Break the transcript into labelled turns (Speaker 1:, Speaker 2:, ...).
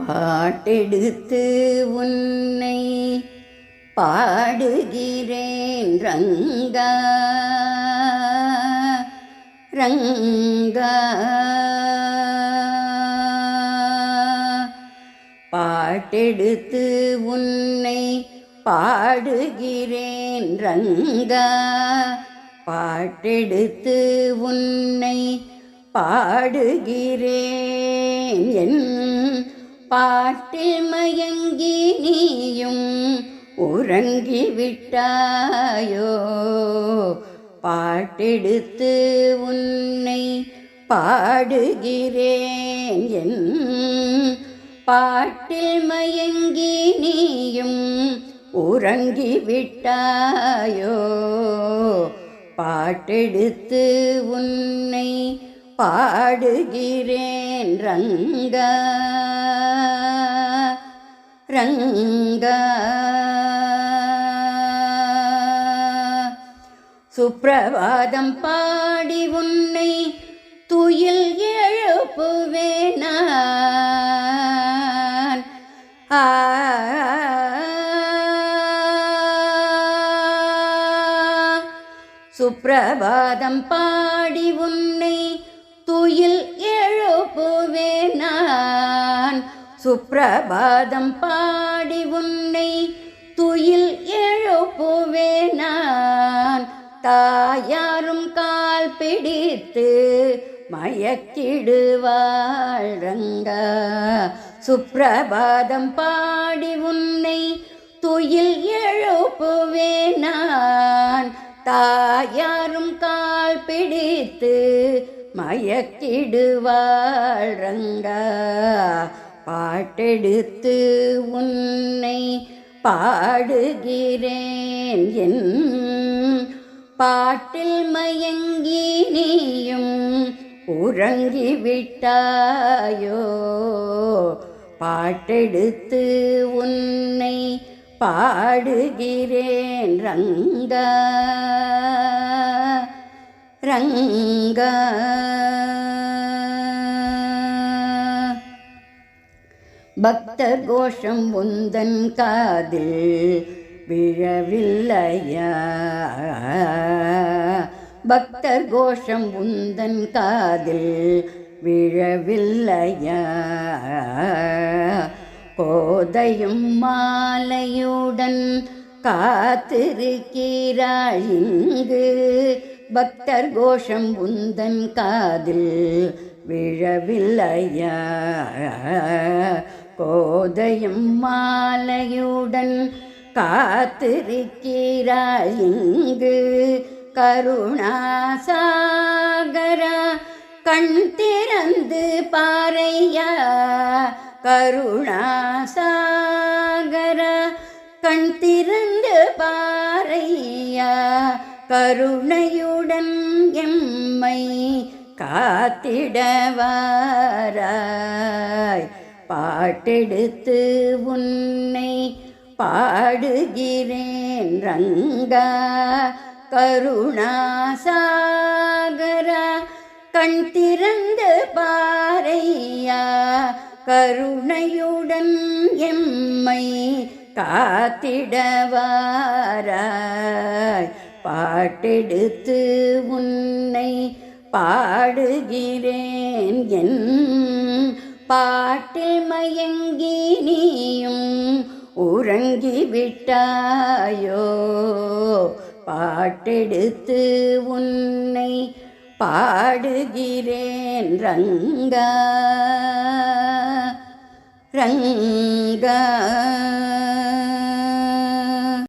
Speaker 1: பாட்டெடுத்து உன்னை பாடுகிறேன் ரங்கா ரங்கா. பாட்டெடுத்து உன்னை பாடுகிறேன் ரங்கா, பாட்டெடுத்து உன்னை பாடுகிறேன். என் பாட்டில் மயங்கி நீயும் உறங்கிவிட்டாயோ, பாட்டெடுத்து உன்னை பாடுகிறேன். என் பாட்டில் மயங்கி நீயும் உறங்கிவிட்டாயோ, பாட்டெடுத்து உன்னை பாடுகிறேன் ரங்கா ரங்கா. சுப்ரபாதம் பாடி உன்னை துயில் எழுப்புவேனான். சுப்ரபாதம் பாடி உன்னை துயில் எழுப்புவேனான். சுப்ரபாதம் பாடி உன்னை துயில் எழுப்புவேனான். தாயாரும் கால் பிடித்து மயக்கிடுவாள் ரங்கா. சுப்ரபாதம் பாடி உன்னை துயில் எழுப்புவேனான். தாயாரும் கால் பிடித்து மயக்கிடுவாள் ரங்கா. பாட்டெடுத்து உன்னை பாடுகிறேன். என் பாட்டில் மயங்கி நீயும் உறங்கிவிட்டாயோ, பாட்டெடுத்து உன்னை பாடுகிறேன் ரங்கா ரங்கா. பக்தர் கோஷம் உந்தன் காதில் விழவில்லையா, பக்தர் கோஷம் உந்தன் காதில் விழவில்லையா. கோதையும் மாலையுடன் காத்திருக்கிறாள் இங்கு, பக்தர் கோஷம் உந்தன் காதில் விழவில்லையா. கோதையும் மாலையுடன் காத்திருக்கிறாள் இங்கு. கருணாசாகரா கண் திறந்து பாரையா, கருணாசாகரா கண் திறந்து பாரையா. கருணையுடன் எம்மை காத்திடவாராய், பாட்டெடுத்து உன்னை பாடுகிறேன் ரங்கா. கருணாசாகரா கண் திறந்து பாரையா. கருணையுடன் எம்மை காத்திடவாராய், பாட்டெடுத்து உன்னை பாடுகிறேன். என் பாட்டில் மயங்கி நீயும் உறங்கிவிட்டாயோ, பாட்டெடுத்து உன்னை பாடுகிறேன் ரங்கா ரங்கா.